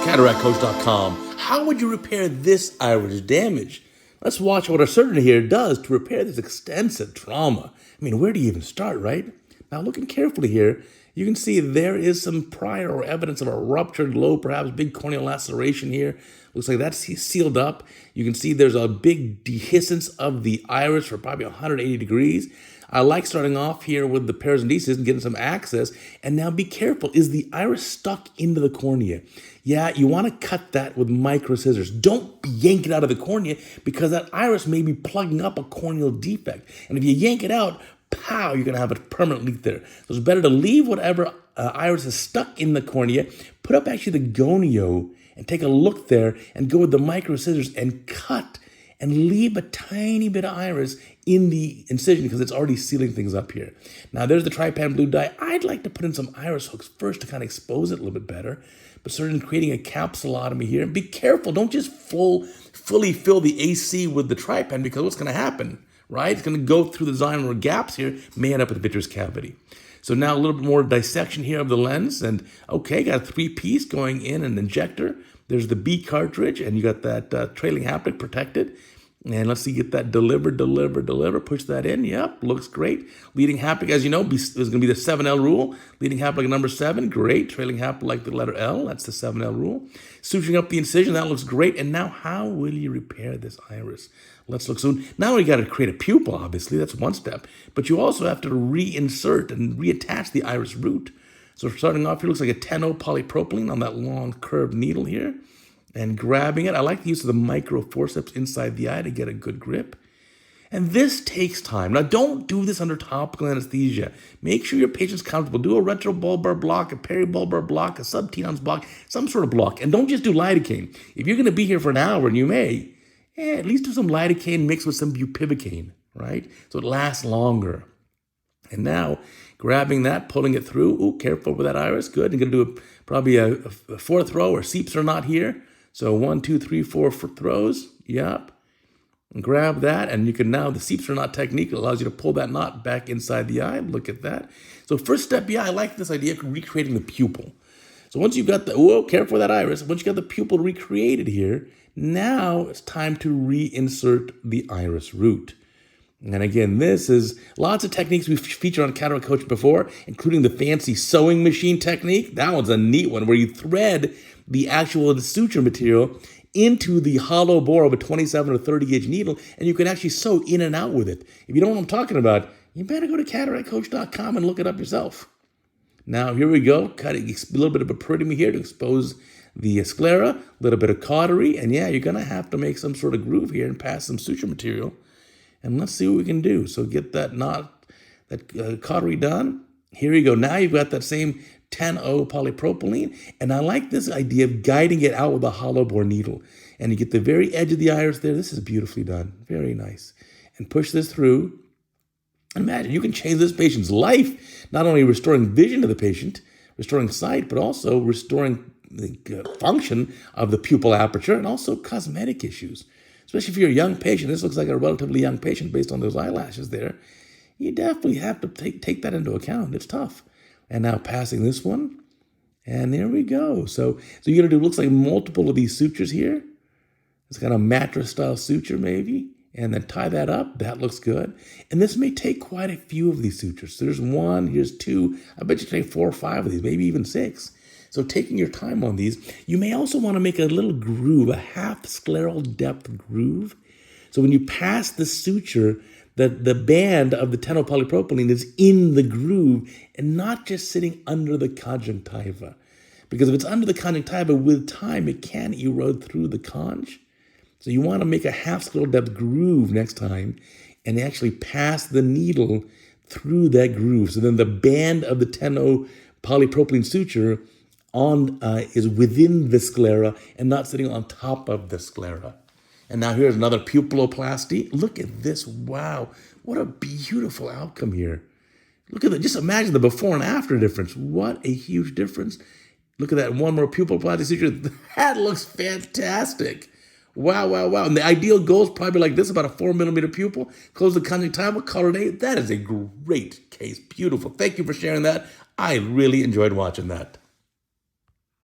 CataractCoach.com. How would you repair this iris damage? Let's watch what our surgeon here does to repair this extensive trauma. I mean, where do you even start, right? Now, looking carefully here, you can see there is some prior or evidence of a ruptured lobe, perhaps big corneal laceration here. Looks like that's sealed up. You can see there's a big dehiscence of the iris for probably 180 degrees. I like starting off here with the paracentesis and getting some access. And now be careful. Is the iris stuck into the cornea? Yeah, you want to cut that with micro scissors. Don't yank it out of the cornea because that iris may be plugging up a corneal defect. And if you yank it out, pow, you're going to have a permanent leak there. So it's better to leave whatever iris is stuck in the cornea, put up actually the gonio and take a look there and go with the micro scissors and cut and leave a tiny bit of iris in the incision because it's already sealing things up here. Now there's the trypan blue dye. I'd like to put in some iris hooks first to kind of expose it a little bit better. But certainly creating a capsulotomy here. And be careful, don't just fully fill the AC with the trypan because what's going to happen, right? It's going to go through the zynomer gaps here, may end up with a vitreous cavity. So now a little bit more dissection here of the lens. And okay, got a 3-piece going in an injector. There's the B cartridge, and you got that trailing haptic protected. And let's see, get that deliver. Push that in. Yep, looks great. Leading haptic, as you know, is going to be the 7L rule. Leading haptic number 7, great. Trailing haptic like the letter L, that's the 7L rule. Suturing up the incision, that looks great. And now how will you repair this iris? Let's look. So now we got to create a pupil, obviously. That's one step. But you also have to reinsert and reattach the iris root. So starting off here, looks like a 10O polypropylene on that long curved needle here. And grabbing it, I like the use of the micro forceps inside the eye to get a good grip. And this takes time. Now, don't do this under topical anesthesia. Make sure your patient's comfortable. Do a retrobulbar block, a peribulbar block, a subtenon's block, some sort of block. And don't just do lidocaine. If you're going to be here for an hour, and you may, at least do some lidocaine mixed with some bupivacaine, right? So it lasts longer. And now, grabbing that, pulling it through. Ooh, careful with that iris. Good. You're going to do probably a fourth row, or seeps are not here. So 1, 2, 3, 4 throws. Yep. And grab that, and you can now, the seeps are not technique. It allows you to pull that knot back inside the eye. Look at that. So first step, yeah, I like this idea of recreating the pupil. So once you've got the, whoa, careful with that iris. Once you got the pupil recreated here, now it's time to reinsert the iris root. And again, this is lots of techniques we've featured on CataractCoach before, including the fancy sewing machine technique. That one's a neat one where you thread the actual suture material into the hollow bore of a 27 or 30 gauge needle, and you can actually sew in and out with it. If you don't know what I'm talking about, you better go to CataractCoach.com and look it up yourself. Now, here we go. Cutting a little bit of a aperture here to expose the sclera, a little bit of cautery, and yeah, you're going to have to make some sort of groove here and pass some suture material. And let's see what we can do. So get that knot, that cautery done. Here you go. Now you've got that same 10O polypropylene. And I like this idea of guiding it out with a hollow bore needle. And you get the very edge of the iris there. This is beautifully done. Very nice. And push this through. Imagine you can change this patient's life, not only restoring vision to the patient, restoring sight, but also restoring the function of the pupil aperture and also cosmetic issues. Especially if you're a young patient, this looks like a relatively young patient based on those eyelashes there. You definitely have to take that into account. It's tough. And now passing this one. And there we go. So you're going to do, looks like multiple of these sutures here. It's kind of mattress style suture maybe. And then tie that up. That looks good. And this may take quite a few of these sutures. So there's 1, here's 2. I bet you take 4 or 5 of these, maybe even 6. So taking your time on these, you may also want to make a little groove, a half scleral depth groove. So when you pass the suture, the band of the 10O polypropylene is in the groove and not just sitting under the conjunctiva. Because if it's under the conjunctiva, with time, it can erode through the conj. So you want to make a half scleral depth groove next time and actually pass the needle through that groove. So then the band of the 10O polypropylene suture is within the sclera and not sitting on top of the sclera. And now here's another pupilloplasty. Look at this. Wow. What a beautiful outcome here. Look at that. Just imagine the before and after difference. What a huge difference. Look at that. One more pupilloplasty suture. That looks fantastic. Wow, wow, wow. And the ideal goal is probably like this, about a 4mm pupil. Close the conjunctiva, color it 8. That is a great case. Beautiful. Thank you for sharing that. I really enjoyed watching that.